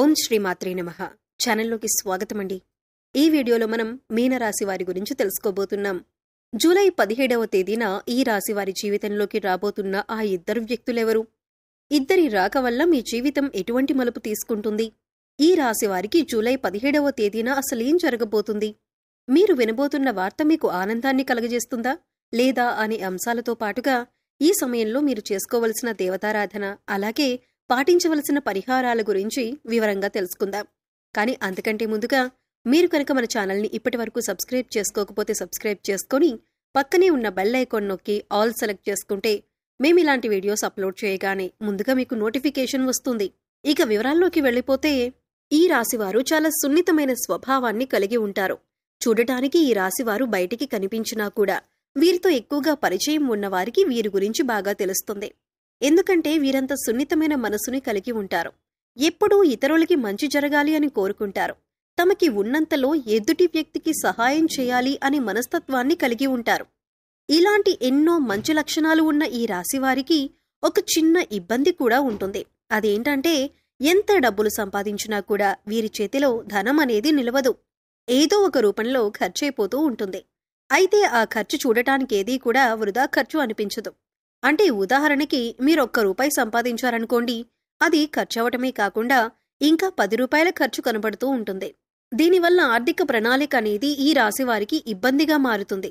ఓం శ్రీ మాత్రే నమః. ఛానల్లోకి స్వాగతమండి. ఈ వీడియోలో మనం మీనరాశి వారి గురించి తెలుసుకోబోతున్నాం. జూలై 17వ తేదీన ఈ రాశి వారి జీవితంలోకి రాబోతున్న ఆ ఇద్దరు వ్యక్తులెవరు? ఇద్దరి రాక వల్ల మీ జీవితం ఎటువంటి మలుపు తీసుకుంటుంది? ఈ రాశి వారికి జూలై 17వ తేదీన అసలేం జరగబోతుంది? మీరు వినబోతున్న వార్త మీకు ఆనందాన్ని కలగజేస్తుందా లేదా అనే అంశాలతో పాటుగా ఈ సమయంలో మీరు చేసుకోవలసిన దేవతారాధన, అలాగే పాటించవలసిన పరిహారాల గురించి వివరంగా తెలుసుకుందాం. కానీ అంతకంటే ముందుగా మీరు కనుక మన ఛానల్ని ఇప్పటివరకు సబ్స్క్రైబ్ చేసుకోకపోతే సబ్స్క్రైబ్ చేసుకొని పక్కనే ఉన్న బెల్ ఐకాన్ నొక్కి ఆల్ సెలెక్ట్ చేసుకుంటే మేము ఇలాంటి వీడియోస్ అప్లోడ్ చేయగానే ముందుగా మీకు నోటిఫికేషన్ వస్తుంది. ఇక వివరాల్లోకి వెళ్ళిపోతే, ఈ రాశివారు చాలా సున్నితమైన స్వభావాన్ని కలిగి ఉంటారు. చూడటానికి ఈ రాశివారు బయటికి కనిపించినా కూడా వీరితో ఎక్కువగా పరిచయం ఉన్నవారికి వీరి గురించి బాగా తెలుస్తుంది. ఎందుకంటే వీరంత సున్నితమైన మనసుని కలిగి ఉంటారు. ఎప్పుడూ ఇతరులకి మంచి జరగాలి అని కోరుకుంటారు. తమకి ఉన్నంతలో ఎదుటి వ్యక్తికి సహాయం చేయాలి అనే మనస్తత్వాన్ని కలిగి ఉంటారు. ఇలాంటి ఎన్నో మంచి లక్షణాలు ఉన్న ఈ రాశివారికి ఒక చిన్న ఇబ్బంది కూడా ఉంటుంది. అదేంటంటే, ఎంత డబ్బులు సంపాదించినా కూడా వీరి చేతిలో ధనం అనేది నిలవదు. ఏదో ఒక రూపంలో ఖర్చయిపోతూ ఉంటుంది. అయితే ఆ ఖర్చు చూడటానికేదీ కూడా వృధా ఖర్చు అనిపించదు. అంటే ఉదాహరణకి మీరు ₹1 సంపాదించారనుకోండి, అది ఖర్చవటమే కాకుండా ఇంకా ₹10 ఖర్చు కనబడుతూ ఉంటుంది. దీనివల్ల ఆర్థిక ప్రణాళిక అనేది ఈ రాశివారికి ఇబ్బందిగా మారుతుంది.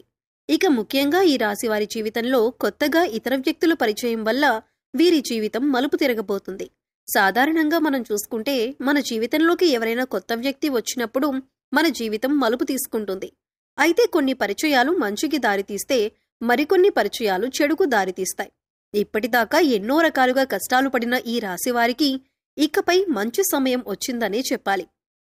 ఇక ముఖ్యంగా ఈ రాశివారి జీవితంలో కొత్తగా ఇతర వ్యక్తుల పరిచయం వల్ల వీరి జీవితం మలుపు తిరగబోతుంది. సాధారణంగా మనం చూసుకుంటే మన జీవితంలోకి ఎవరైనా కొత్త వ్యక్తి వచ్చినప్పుడు మన జీవితం మలుపు తీసుకుంటుంది. అయితే కొన్ని పరిచయాలు మంచికి దారితీస్తే మరికొన్ని పరిచయాలు చెడుకు దారితీస్తాయి. ఇప్పటిదాకా ఎన్నో రకాలుగా కష్టాలు పడిన ఈ రాశివారికి ఇకపై మంచి సమయం వచ్చిందనే చెప్పాలి.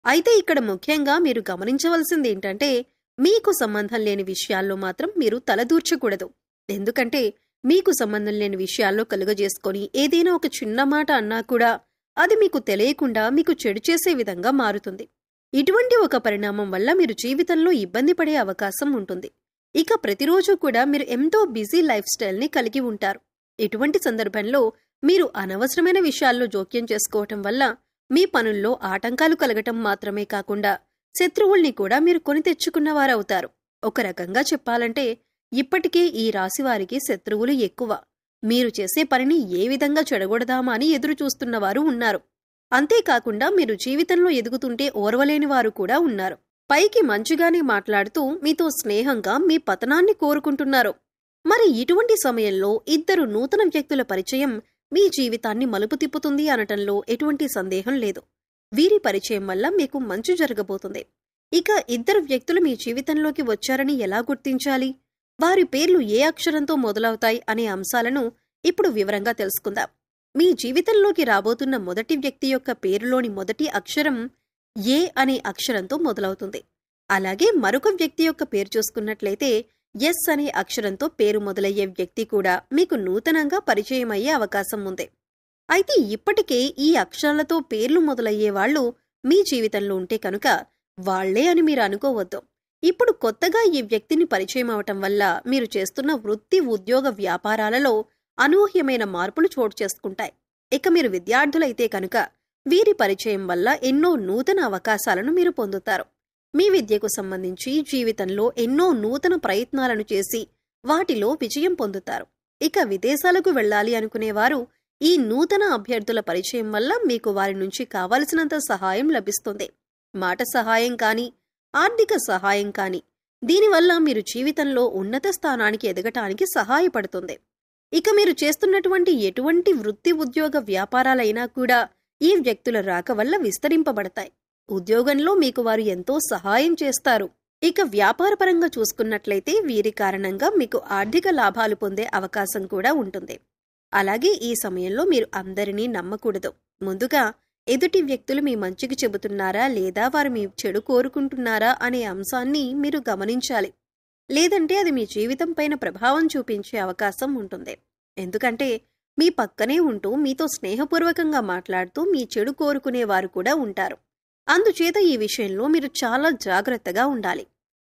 అయితే ఇక్కడ ముఖ్యంగా మీరు గమనించవలసిందేంటంటే, మీకు సంబంధం లేని విషయాల్లో మాత్రం మీరు తలదూర్చకూడదు. ఎందుకంటే మీకు సంబంధం లేని విషయాల్లో కలుగజేసుకొని ఏదైనా ఒక చిన్న మాట అన్నా కూడా అది మీకు తెలియకుండా మీకు చెడు చేసే విధంగా మారుతుంది. ఇటువంటి ఒక పరిణామం వల్ల మీరు జీవితంలో ఇబ్బంది పడే అవకాశం ఉంటుంది. ఇక ప్రతిరోజు కూడా మీరు ఎంతో బిజీ లైఫ్ స్టైల్ని కలిగి ఉంటారు. ఇటువంటి సందర్భంలో మీరు అనవసరమైన విషయాల్లో జోక్యం చేసుకోవటం వల్ల మీ పనుల్లో ఆటంకాలు కలగటం మాత్రమే కాకుండా శత్రువుల్ని కూడా మీరు కొని తెచ్చుకున్నవారవుతారు. ఒక రకంగా చెప్పాలంటే ఇప్పటికే ఈ రాశివారికి శత్రువులు ఎక్కువ. మీరు చేసే పనిని ఏ విధంగా చెడగొడదామా అని ఎదురు చూస్తున్నవారు ఉన్నారు. అంతేకాకుండా మీరు జీవితంలో ఎదుగుతుంటే ఓర్వలేని వారు కూడా ఉన్నారు. పైకి మంచిగానే మాట్లాడుతూ మీతో స్నేహంగా మీ పతనాన్ని కోరుకుంటున్నారు. మరి ఇటువంటి సమయంలో ఇద్దరు నూతన వ్యక్తుల పరిచయం మీ జీవితాన్ని మలుపు తిప్పుతుంది అనటంలో ఎటువంటి సందేహం లేదు. వీరి పరిచయం వల్ల మీకు మంచి జరగబోతుంది. ఇక ఇద్దరు వ్యక్తులు మీ జీవితంలోకి వచ్చారని ఎలా గుర్తించాలి? వారి పేర్లు ఏ అక్షరంతో మొదలవుతాయి అనే అంశాలను ఇప్పుడు వివరంగా తెలుసుకుందాం. మీ జీవితంలోకి రాబోతున్న మొదటి వ్యక్తి యొక్క పేరులోని మొదటి అక్షరం ఏ అనే అక్షరంతో మొదలవుతుంది. అలాగే మరొక వ్యక్తి యొక్క పేరు చూసుకున్నట్లయితే ఎస్ అనే అక్షరంతో పేరు మొదలయ్యే వ్యక్తి కూడా మీకు నూతనంగా పరిచయం అయ్యే అవకాశం ఉంది. అయితే ఇప్పటికే ఈ అక్షరాలతో పేర్లు మొదలయ్యే వాళ్ళు మీ జీవితంలో ఉంటే కనుక వాళ్లే అని మీరు అనుకోవద్దు. ఇప్పుడు కొత్తగా ఈ వ్యక్తిని పరిచయం అవటం వల్ల మీరు చేస్తున్న వృత్తి, ఉద్యోగ, వ్యాపారాలలో అనూహ్యమైన మార్పులు చోటు చేసుకుంటాయి. ఇక మీరు విద్యార్థులైతే కనుక వీరి పరిచయం వల్ల ఎన్నో నూతన అవకాశాలను మీరు పొందుతారు. మీ విద్యకు సంబంధించి జీవితంలో ఎన్నో నూతన ప్రయత్నాలను చేసి వాటిలో విజయం పొందుతారు. ఇక విదేశాలకు వెళ్లాలి అనుకునేవారు ఈ నూతన అభ్యర్థుల పరిచయం వల్ల మీకు వారి నుంచి కావలసినంత సహాయం లభిస్తుంది. మాట సహాయం కానీ, ఆర్థిక సహాయం కానీ, దీనివల్ల మీరు జీవితంలో ఉన్నత స్థానానికి ఎదగటానికి సహాయపడుతుంది. ఇక మీరు చేస్తున్నటువంటి ఎటువంటి వృత్తి, ఉద్యోగ, వ్యాపారాలైనా కూడా ఈ వ్యక్తుల రాక వల్ల విస్తరింపబడతాయి. ఉద్యోగంలో మీకు వారు ఎంతో సహాయం చేస్తారు. ఇక వ్యాపారపరంగా చూసుకున్నట్లయితే వీరి కారణంగా మీకు ఆర్థిక లాభాలు పొందే అవకాశం కూడా ఉంటుంది. అలాగే ఈ సమయంలో మీరు అందరినీ నమ్మకూడదు. ముందుగా ఎదుటి వ్యక్తులు మీ మంచికి చెబుతున్నారా లేదా వారు మీ చెడు కోరుకుంటున్నారా అనే అంశాన్ని మీరు గమనించాలి. లేదంటే అది మీ జీవితం పైన ప్రభావం చూపించే అవకాశం ఉంటుంది. ఎందుకంటే మీ పక్కనే ఉంటూ మీతో స్నేహపూర్వకంగా మాట్లాడుతూ మీ చెడు కోరుకునేవారు కూడా ఉంటారు. అందుచేత ఈ విషయంలో మీరు చాలా జాగ్రత్తగా ఉండాలి.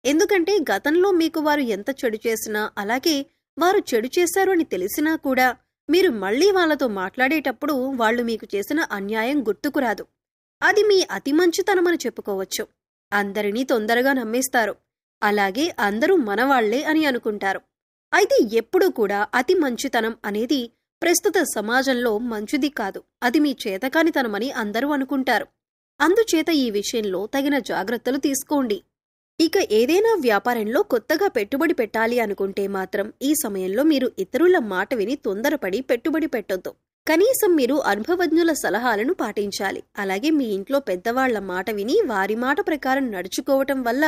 ఎందుకంటే గతంలో మీకు వారు ఎంత చెడు చేసినా, అలాగే వారు చెడు చేశారు అని తెలిసినా కూడా మీరు మళ్లీ వాళ్లతో మాట్లాడేటప్పుడు వాళ్లు మీకు చేసిన అన్యాయం గుర్తుకురాదు. అది మీ అతి మంచితనమని చెప్పుకోవచ్చు. అందరినీ తొందరగా నమ్మేస్తారు. అలాగే అందరూ మనవాళ్లే అని అనుకుంటారు. అయితే ఎప్పుడూ కూడా అతి మంచితనం అనేది ప్రస్తుత సమాజంలో మంచిది కాదు. అది మీ చేతకానితనమని అందరూ అనుకుంటారు. అందుచేత ఈ విషయంలో తగిన జాగ్రత్తలు తీసుకోండి. ఇక ఏదైనా వ్యాపారంలో కొత్తగా పెట్టుబడి పెట్టాలి అనుకుంటే మాత్రం ఈ సమయంలో మీరు ఇతరుల మాట విని తొందరపడి పెట్టుబడి పెట్టొద్దు. కనీసం మీరు అనుభవజ్ఞుల సలహాలను పాటించాలి. అలాగే మీ ఇంట్లో పెద్దవాళ్ల మాట విని వారి మాట ప్రకారం నడుచుకోవటం వల్ల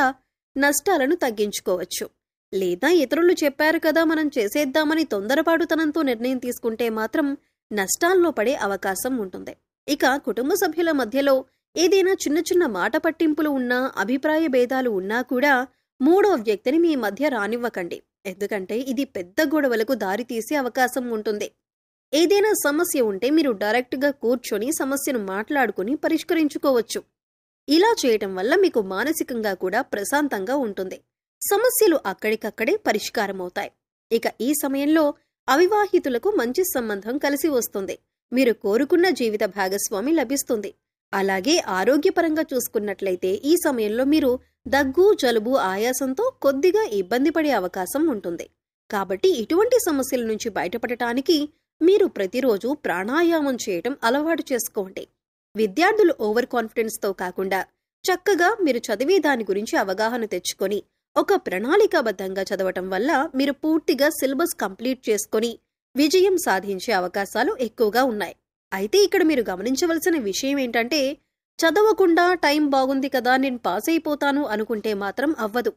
నష్టాలను తగ్గించుకోవచ్చు. లేదా ఇతరులు చెప్పారు కదా మనం చేసేద్దామని తొందరపాటుతనంతో నిర్ణయం తీసుకుంటే మాత్రం నష్టాల్లో పడే అవకాశం ఉంటుంది. ఇక కుటుంబ సభ్యుల మధ్యలో ఏదైనా చిన్న చిన్న మాట పట్టింపులు ఉన్నా, అభిప్రాయ భేదాలు ఉన్నా కూడా మూడో వ్యక్తిని మీ మధ్య రానివ్వకండి. ఎందుకంటే ఇది పెద్ద గొడవలకు దారితీసే అవకాశం ఉంటుంది. ఏదైనా సమస్య ఉంటే మీరు డైరెక్ట్గా కూర్చొని సమస్యను మాట్లాడుకుని పరిష్కరించుకోవచ్చు. ఇలా చేయటం వల్ల మీకు మానసికంగా కూడా ప్రశాంతంగా ఉంటుంది. సమస్యలు అక్కడికక్కడే పరిష్కారమవుతాయి. ఇక ఈ సమయంలో అవివాహితులకు మంచి సంబంధం కలిసి వస్తుంది. మీరు కోరుకున్న జీవిత భాగస్వామి లభిస్తుంది. అలాగే ఆరోగ్యపరంగా చూసుకున్నట్లయితే ఈ సమయంలో మీరు దగ్గు, జలుబు, ఆయాసంతో కొద్దిగా ఇబ్బంది పడే అవకాశం ఉంటుంది. కాబట్టి ఇటువంటి సమస్యల నుంచి బయటపడటానికి మీరు ప్రతిరోజు ప్రాణాయామం చేయటం అలవాటు చేసుకోండి. విద్యార్థులు ఓవర్ కాన్ఫిడెన్స్తో కాకుండా చక్కగా మీరు చదివే దాని గురించి అవగాహన తెచ్చుకొని ఒక ప్రణాళికాబద్ధంగా చదవటం వల్ల మీరు పూర్తిగా సిలబస్ కంప్లీట్ చేసుకొని విజయం సాధించే అవకాశాలు ఎక్కువగా ఉన్నాయి. అయితే ఇక్కడ మీరు గమనించవలసిన విషయం ఏంటంటే, చదవకుండా టైం బాగుంది కదా నేను పాస్ అయిపోతాను అనుకుంటే మాత్రం అవ్వదు.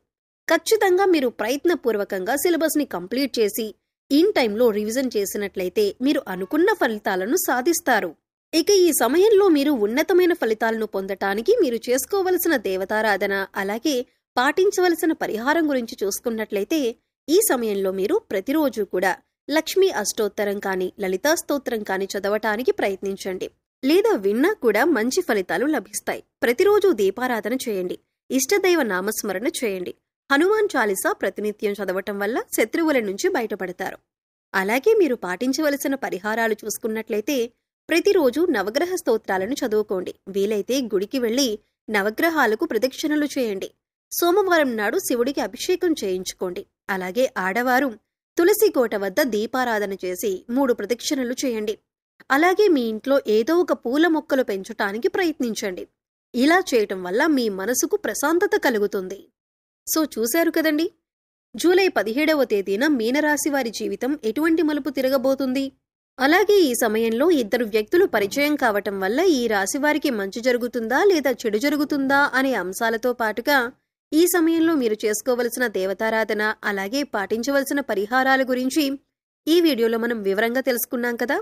ఖచ్చితంగా మీరు ప్రయత్నపూర్వకంగా సిలబస్ని కంప్లీట్ చేసి ఇన్ టైంలో రివిజన్ చేసినట్లయితే మీరు అనుకున్న ఫలితాలను సాధిస్తారు. ఇక ఈ సమయంలో మీరు ఉన్నతమైన ఫలితాలను పొందటానికి మీరు చేసుకోవలసిన దేవతారాధన, అలాగే పాటించవలసిన పరిహారం గురించి చూసుకున్నట్లయితే ఈ సమయంలో మీరు ప్రతిరోజు కూడా లక్ష్మీ అష్టోత్తరం కానీ, లలితా స్తోత్రం కానీ చదవటానికి ప్రయత్నించండి. లేదా విన్నా కూడా మంచి ఫలితాలు లభిస్తాయి. ప్రతిరోజు దీపారాధన చేయండి. ఇష్టదైవ నామస్మరణ చేయండి. హనుమాన్ చాలీసా ప్రతినిత్యం చదవటం వల్ల శత్రువుల నుంచి బయటపడతారు. అలాగే మీరు పాటించవలసిన పరిహారాలు చూసుకున్నట్లయితే ప్రతిరోజు నవగ్రహ స్తోత్రాలను చదువుకోండి. వీలైతే గుడికి వెళ్లి నవగ్రహాలకు ప్రదక్షిణలు చేయండి. సోమవారం నాడు శివుడికి అభిషేకం చేయించుకోండి. అలాగే ఆడవారు తులసి కోట వద్ద దీపారాధన చేసి 3 ప్రదక్షిణలు చేయండి. అలాగే మీ ఇంట్లో ఏదో ఒక పూల మొక్కలు పెంచటానికి ప్రయత్నించండి. ఇలా చేయటం వల్ల మీ మనసుకు ప్రశాంతత కలుగుతుంది. సో చూశారు కదండి, జూలై 17వ తేదీన మీనరాశి వారి జీవితం ఎటువంటి మలుపు తిరగబోతుంది. అలాగే ఈ సమయంలో 2 వ్యక్తులు పరిచయం కావటం వల్ల ఈ రాశి వారికి మంచి జరుగుతుందా లేదా చెడు జరుగుతుందా అనే అంశాలతో పాటుగా ఈ సమయంలో మీరు చేసుకోవలసిన దేవతారాధన, అలాగే పాటించవలసిన పరిహారాల గురించి ఈ వీడియోలో మనం వివరంగా తెలుసుకున్నాం కదా.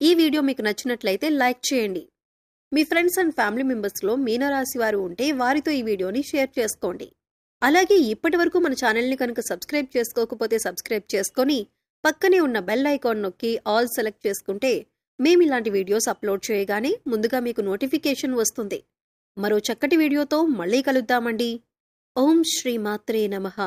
ఈ వీడియో మీకు నచ్చినట్లయితే లైక్ చేయండి. మీ ఫ్రెండ్స్ అండ్ ఫ్యామిలీ మెంబర్స్లో మీనరాశి వారు ఉంటే వారితో ఈ వీడియోని షేర్ చేసుకోండి. అలాగే ఇప్పటి వరకు మన ఛానల్ని కనుక సబ్స్క్రైబ్ చేసుకోకపోతే సబ్స్క్రైబ్ చేసుకొని పక్కనే ఉన్న బెల్ ఐకాన్ నొక్కి ఆల్ సెలెక్ట్ చేసుకుంటే మేము ఇలాంటి వీడియోస్ అప్లోడ్ చేయగానే ముందుగా మీకు నోటిఫికేషన్ వస్తుంది. మరో చక్కటి వీడియోతో మళ్ళీ కలుద్దామండి. ఓం శ్రీ మాత్రే నమః.